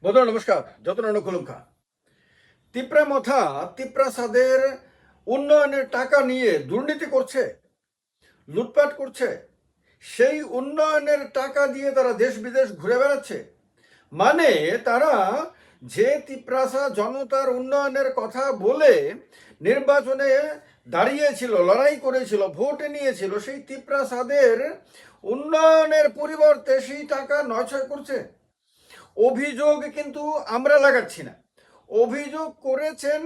বন্ধুরা নমস্কার। যতন অনুকূলঙ্কা তিপ্রা মথা তিপ্রাসাদের উন্নয়নের টাকা নিয়ে দুর্নীতি করছে, লুটপাট করছে। সেই উন্নয়নের টাকা দিয়ে তারা দেশ বিদেশ ঘুরে বেড়াচ্ছে। মানে তারা যে তিপ্রাসা জনতার উন্নয়নের কথা বলে নির্বাচনে দাঁড়িয়েছিল, লড়াই করেছিল, ভোট নিয়েছিল, সেই তিপ্রাসাদের উন্নয়নের পরিবর্তে সেই টাকা নয়ছয় করছে। অভিযোগ কিন্তু আমরা লাগাচ্ছি না, অভিযোগ করেছেন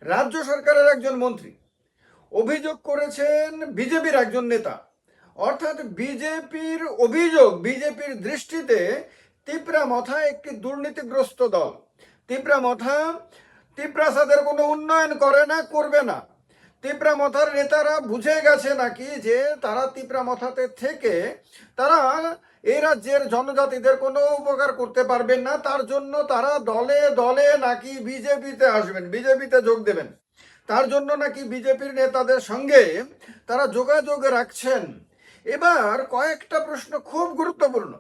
রাজ্য সরকারের একজন মন্ত্রী, অভিযোগ করেছেন বিজেপির একজন নেতা। অর্থাৎ বিজেপির অভিযোগ, বিজেপির দৃষ্টিতে তিপ্রা মথা একটি দুর্নীতিগ্রস্ত দল। তিপ্রা মথা তিপ্রাসাদের কোনো উন্নয়ন করে না, করবে না। তিপ্রা মথার নেতারা বুঝে গেছে নাকি যে তারা তিপ্রা মথাতে থেকে তারা এই রাজ্যের জনজাতিদের কোনো উপকার করতে পারবেন না, তার জন্য তারা দলে দলে নাকি বিজেপিতে আসবেন, বিজেপিতে যোগ দেবেন। তার জন্য নাকি বিজেপির নেতাদের সঙ্গে তারা যোগাযোগ রাখছেন। এবার কয়েকটা প্রশ্ন খুব গুরুত্বপূর্ণ।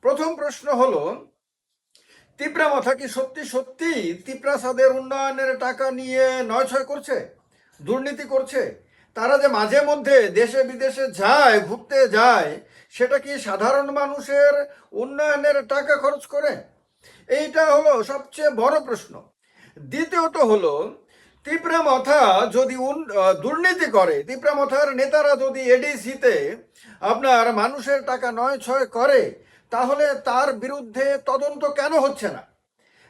প্রথম প্রশ্ন হলো, তিপ্রা মথা কি সত্যি সত্যি তিপ্রাসাদের উন্নয়নের টাকা নিয়ে নয়ছয় করছে, দুর্নীতি করছে? তারা যে মাঝে মধ্যে দেশে বিদেশে যায়, ঘুরতে যায়, সেটা কি সাধারণ মানুষের উন্নয়নের টাকা খরচ করে? এইটা হলো সবচেয়ে বড় প্রশ্ন। দ্বিতীয়ত হলো, তিপ্রা মথা যদি দুর্নীতি করে, তিপ্রা মথার নেতারা যদি এডিসিতে আপনার মানুষের টাকা নয় ছয় করে, তাহলে তার বিরুদ্ধে তদন্ত কেন হচ্ছে না?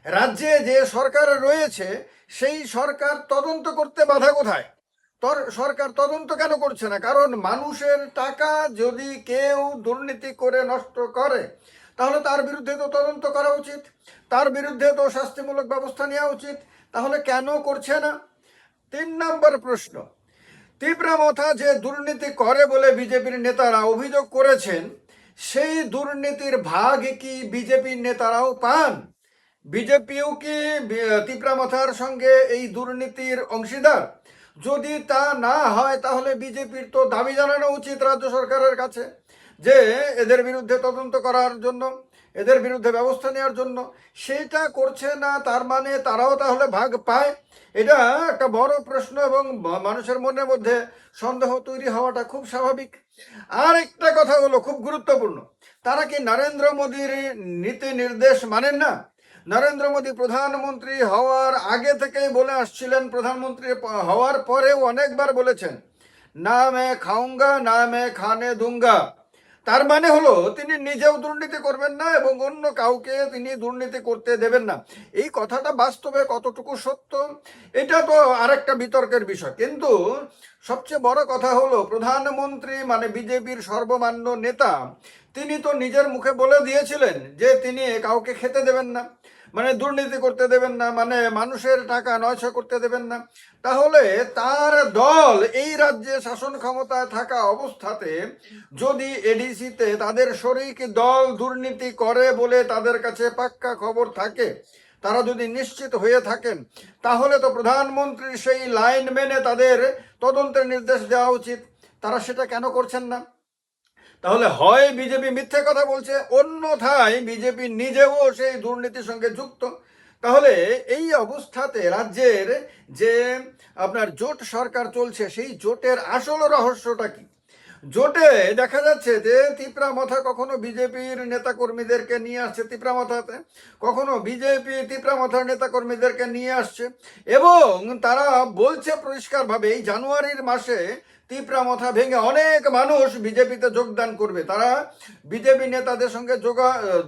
রাজ্যে যে সরকার রয়েছে সেই সরকার তদন্ত করতে বাধা কোথায়? সরকার তদন্ত কেন করছে না? কারণ মানুষের টাকা যদি কেউ দুর্নীতি করে নষ্ট করে, তাহলে তার বিরুদ্ধে তো তদন্ত করা উচিত, তার বিরুদ্ধে তো শাস্তিমূলক ব্যবস্থা নেওয়া উচিত। তাহলে কেন করছে না? 3 নম্বর প্রশ্ন, তিপ্রা মথা যে দুর্নীতি করে বলে বিজেপির নেতারা অভিযোগ করেছেন, সেই দুর্নীতির ভাগ কি বিজেপির নেতারাও পান? বিজেপিও কি তিপ্রা মথার সঙ্গে এই দুর্নীতির অংশীদার? যদি তা না হয়, তাহলে বিজেপির তো দাবি জানানো উচিত রাজ্য সরকারের কাছে যে এদের বিরুদ্ধে তদন্ত করার জন্য, এদের বিরুদ্ধে ব্যবস্থা নেওয়ার জন্য। সেইটা করছে না, তার মানে তারাও তাহলে ভাগ পায়? এটা একটা বড় প্রশ্ন এবং মানুষের মনের মধ্যে সন্দেহ তৈরি হওয়াটা খুব স্বাভাবিক। আর একটা কথা হলো খুব গুরুত্বপূর্ণ, তারা কি নরেন্দ্র মোদীর নীতি নির্দেশ মানেন না? নরেন্দ্র মোদী প্রধানমন্ত্রী হওয়ার আগে থেকেই বলে আসছিলেন, প্রধানমন্ত্রী হওয়ার পরেও অনেকবার বলেছেন, না মে খাউঙ্গা না মে খানে দুঙ্গা। তার মানে হলো তিনি নিজেও দুর্নীতি করবেন না এবং অন্য কাউকে তিনি দুর্নীতি করতে দেবেন না। এই কথাটা বাস্তবে কতটুকু সত্য, এটা তো আরেকটা বিতর্কের বিষয়। কিন্তু সবচেয়ে বড় কথা হলো, প্রধানমন্ত্রী মানে বিজেপির সর্বমান্য নেতা, তিনি তো নিজের মুখে বলে দিয়েছিলেন যে তিনি কাউকে খেতে দেবেন না, মানে দুর্নীতি করতে দেবেন না, মানে মানুষের টাকা নয়ছয় করতে দেবেন না। তাহলে তার দল এই রাজ্যে শাসন ক্ষমতায় থাকা অবস্থাতে যদি এডিসিতে তাদের শরিক দল দুর্নীতি করে বলে তাদের কাছে পাক্কা খবর থাকে, তারা যদি নিশ্চিত হয়ে থাকেন, তাহলে তো প্রধানমন্ত্রীর সেই লাইন মেনে তাদের তদন্তের নির্দেশ দেওয়া উচিত। তারা সেটা কেন করছেন না? তাহলে হয় বিজেপি মিথ্যে কথা বলছে, অন্যথায় বিজেপি নিজেও সেই দুর্নীতির সঙ্গে যুক্ত। তাহলে এই অবস্থাতে রাজ্যের যে আপনার জোট সরকার চলছে, সেই জোটের আসল রহস্যটা কি? জোটে দেখা যাচ্ছে যে তিপ্রা মথা কখনো বিজেপির নেতাকর্মীদেরকে নিয়ে আসছে তিপ্রা মথাতে, কখনো বিজেপি তিপ্রা মথার নেতাকর্মীদেরকে নিয়ে আসছে, এবং তারা বলছে পরিষ্কারভাবে এই জানুয়ারির মাসে তিপ্রা মথা ভেঙে অনেক মানুষ বিজেপিতে যোগদান করবে। তারা বিজেপি নেতাদের সঙ্গে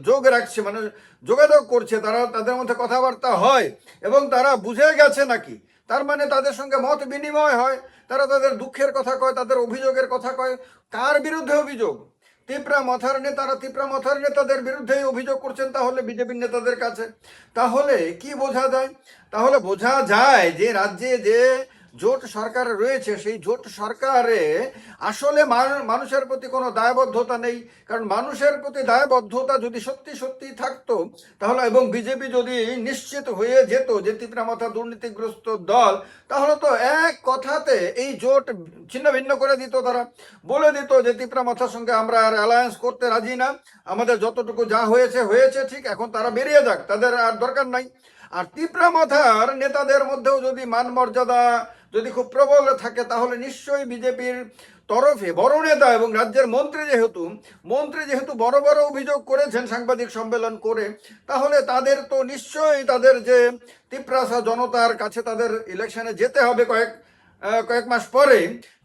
যোগ রাখছে, মানে যোগাযোগ করছে, তারা তাদের মধ্যে কথাবার্তা হয় এবং তারা বুঝে গেছে নাকি, তার মানে তাদের সঙ্গে মত বিনিময় হয়, তারা তাদের দুঃখের কথা কয়, তাদের অভিযোগের কথা কয়। কার বিরুদ্ধে অভিযোগ? তিপ্রা মথার নেতারা তিপ্রা মথার নেতাদের বিরুদ্ধেই অভিযোগ করছেন, তাহলে বিজেপির নেতাদের কাছে। তাহলে কি বোঝা যায়? তাহলে বোঝা যায় যে রাজ্যে যে জোট সরকার রয়েছে, সেই জোট সরকারে আসলে মানুষের প্রতি কোনো দায়বদ্ধতা নেই। কারণ মানুষের প্রতি দায়বদ্ধতা যদি সত্যি সত্যি থাকতো তাহলে, এবং বিজেপি যদি নিশ্চিত হয়ে যেত যে তিপ্রামাথা দুর্নীতিগ্রস্ত দল, তাহলে তো এক কথাতে এই জোট ছিন্ন ভিন্ন করে দিত। তারা বলে দিত যে তিপ্রামাথার সঙ্গে আমরা আর অ্যালায়েন্স করতে রাজি না, আমাদের যতটুকু যা হয়েছে হয়েছে, ঠিক, এখন তারা বেরিয়ে যাক, তাদের আর দরকার নাই। আর তিপ্রামাথার নেতাদের মধ্যেও যদি মান মর্যাদা যদি খুব প্রবল থাকে, তাহলে নিশ্চয়ই বিজেপির তরফে বড় নেতা এবং রাজ্যের মন্ত্রী যেহেতু বড় বড় অভিযোগ করেছেন সাংবাদিক সম্মেলন করে, তাহলে তাদের তো নিশ্চয়ই তাদের যে তিপ্রাসা জনতার কাছে তাদের ইলেকশনে যেতে হবে কয়েক মাস পরে,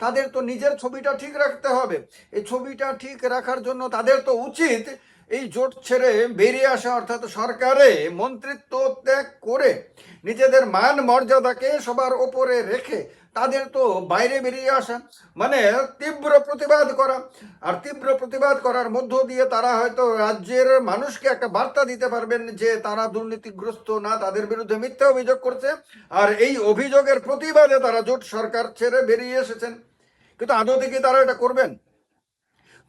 তাদের তো নিজের ছবিটা ঠিক রাখতে হবে। এই ছবিটা ঠিক রাখার জন্য তাদের তো উচিত এই জোট ছেড়ে বেরিয়ে আসা, অর্থাৎ সরকারে মন্ত্রিত্ব ত্যাগ করে নিজেদের মান মর্যাদাকে সবার ওপরে রেখে তাদের তো বাইরে বেরিয়ে আসা, মানে তীব্র প্রতিবাদ করা। আর তীব্র প্রতিবাদ করার মধ্য দিয়ে তারা হয়তো রাজ্যের মানুষকে একটা বার্তা দিতে পারবেন যে তারা দুর্নীতিগ্রস্ত না, তাদের বিরুদ্ধে মিথ্যা অভিযোগ করছে, আর এই অভিযোগের প্রতিবাদে তারা জোট সরকার ছেড়ে বেরিয়ে এসেছেন। কিন্তু আদতে কি তারা এটা করবেন?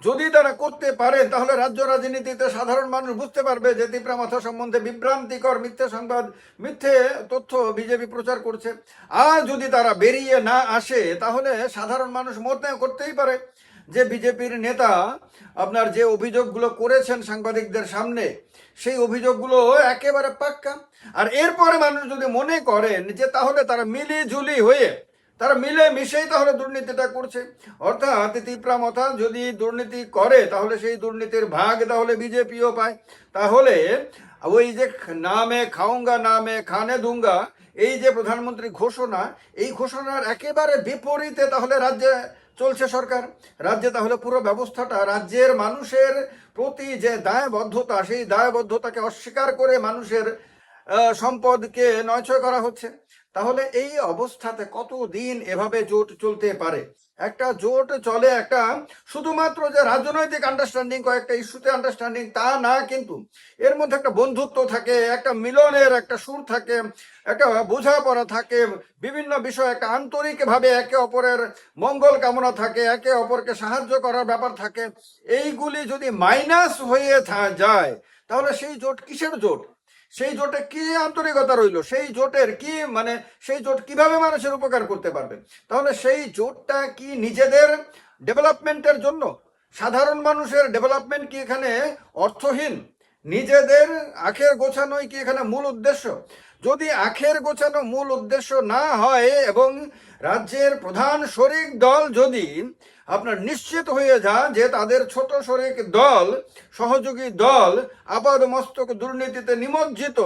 যদি তারা করতে পারেন তাহলে রাজ্য রাজনীতিতে সাধারণ মানুষ বুঝতে পারবে যে তিপ্রামাথা সম্বন্ধে বিভ্রান্তিকর মিথ্যে সংবাদ, মিথ্যে তথ্য বিজেপি প্রচার করছে। আর যদি তারা বেরিয়ে না আসে তাহলে সাধারণ মানুষ মনে করতেই পারে যে বিজেপির নেতা আপনার যে অভিযোগগুলো করেছেন সাংবাদিকদের সামনে, সেই অভিযোগগুলো একেবারে পাক্কা। আর এরপরে মানুষ যদি মনে করেন যে তাহলে তারা মিলিঝুলি হয়ে, তারা মিলে মিশেই তাহলে দুর্নীতিটা করছে, অর্থাৎ তিপ্রামাথা যদি দুর্নীতি করে তাহলে সেই দুর্নীতির ভাগ তাহলে বিজেপিও পায়, তাহলে ওই যে নামে খাউঙ্গা নামে খানে দুঙ্গা, এই যে প্রধানমন্ত্রী ঘোষণা, এই ঘোষণার একেবারে বিপরীতে তাহলে রাজ্যে চলছে সরকার। রাজ্যে তাহলে পুরো ব্যবস্থাটা রাজ্যের মানুষের প্রতি যে দায়বদ্ধতা, সেই দায়বদ্ধতাকে অস্বীকার করে মানুষের সম্পদকে নয়ছয় করা হচ্ছে। তাহলে এই অবস্থাতে কতদিন এভাবে জোট চলতে পারে? একটা জোট চলে একটা শুধুমাত্র যে রাজনৈতিক আন্ডারস্ট্যান্ডিং, কয়েকটা ইস্যুতে আন্ডারস্ট্যান্ডিং, তা না, কিন্তু এর মধ্যে একটা বন্ধুত্ব থাকে, একটা মিলনের একটা সুর থাকে, একটা বোঝাপড়া থাকে, বিভিন্ন বিষয়ে একটা আন্তরিকভাবে একে অপরের মঙ্গল কামনা থাকে, একে অপরকে সাহায্য করার ব্যাপার থাকে। এইগুলি যদি মাইনাস হয়ে যায় তাহলে সেই জোট কিসের জোট? সেই জোটে কি আন্তরিকতা রইল? সেই জোটের কি মানে সেই জোট কিভাবে মানুষের উপকার করতে পারবে? তাহলে সেই জোটটা কি নিজেদের ডেভেলপমেন্টের জন্য? সাধারণ মানুষের ডেভেলপমেন্ট কি এখানে অর্থহীন? নিজেদের আখের গোছানোই কি এখানে মূল উদ্দেশ্য? যদি আখের গোছানো মূল উদ্দেশ্য না হয় এবং রাজ্যের প্রধান শরিক দল যদি আপনার নিশ্চিত হয়ে যান যে তাদের ছোট শরিক দল, সহযোগী দল আপাদ মস্তক দুর্নীতিতে নিমজ্জিত,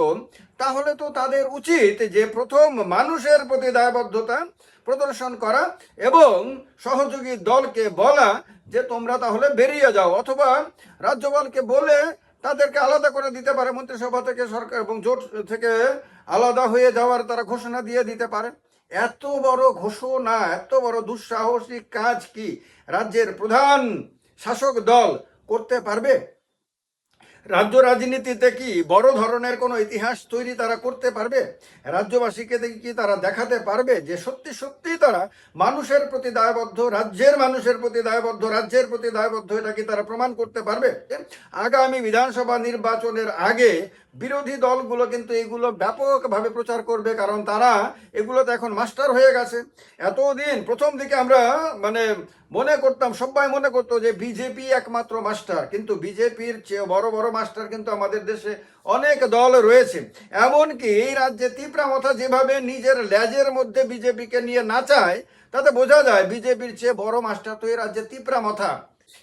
তাহলে তো তাদের উচিত যে প্রথম মানুষের প্রতি দায়বদ্ধতা প্রদর্শন করা এবং সহযোগী দলকে বলা যে তোমরা তাহলে বেরিয়ে যাও, অথবা রাজ্যপালকে বলে তাদেরকে আলাদা করে দিতে পারে, মন্ত্রিসভা থেকে সরকার এবং জোট থেকে আলাদা হয়ে যাওয়ার তারা ঘোষণা দিয়ে দিতে পারে। এত বড় ঘোষণা, এত বড় দুঃসাহসিক কাজ কি রাজ্যের প্রধান শাসক দল করতে পারবে? রাজ্য রাজনীতিতে কি বড় ধরনের কোনো ইতিহাস তৈরি তারা করতে পারবে? রাজ্যবাসীকে কি তারা দেখাতে পারবে যে সত্যি সত্যি তারা মানুষের প্রতি দায়বদ্ধ, রাজ্যের মানুষের প্রতি দায়বদ্ধ, রাজ্যের প্রতি দায়বদ্ধ? এটা কি তারা প্রমাণ করতে পারবে? আগামী বিধানসভা নির্বাচনের আগে বিরোধী দলগুলো কিন্তু এগুলো ব্যাপকভাবে প্রচার করবে, কারণ তারা এগুলোতে এখন মাস্টার হয়ে গেছে। এতদিন প্রথম দিকে আমরা মনে করতাম, সবাই মনে করতো যে বিজেপি একমাত্র মাস্টার, কিন্তু বিজেপির চেয়ে বড় বড় মাস্টার কিন্তু আমাদের দেশে অনেক দল রয়েছে। এমনকি এই রাজ্যে তিপ্রামাথা যেভাবে নিজের লেজের মধ্যে বিজেপিকে নিয়ে নাচায়, তাতে বোঝা যায় বিজেপির চেয়ে বড় মাস্টার তো এই রাজ্যে তিপ্রামাথা।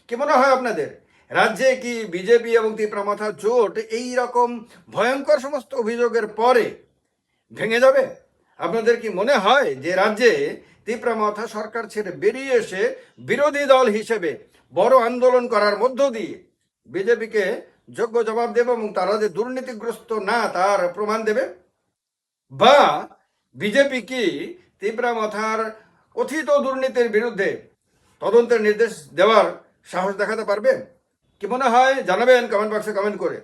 কি মনে হয় আপনাদের? রাজ্যে কি বিজেপি এবং তিপ্রামাথা জোট এই রকম ভয়ঙ্কর সমস্ত অভিযোগের পরে ভেঙে যাবে? আপনাদের কি মনে হয় যে রাজ্যে তিপ্রামাথা সরকার ছেড়ে বেরিয়ে এসে বিরোধী দল হিসেবে বড় আন্দোলন করার মধ্য দিয়ে বিজেপিকে যোগ্য জবাব দেবে এবং তারা যে দুর্নীতিগ্রস্ত না তার প্রমাণ দেবে? বা বিজেপি কি তিপ্রামাথার কথিত দুর্নীতির বিরুদ্ধে তদন্তের নির্দেশ দেওয়ার সাহস দেখাতে পারবে? কি মনে হয় জানাবেন কমেন্ট বক্সে কমেন্ট করে।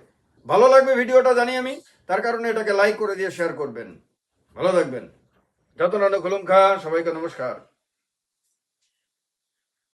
ভালো লাগবে ভিডিওটা জানি আমি, তার কারণে এটাকে লাইক করে দিয়ে শেয়ার করবেন। ভালো থাকবেন। যতনান্য খুলুমখা, সবাইকে নমস্কার।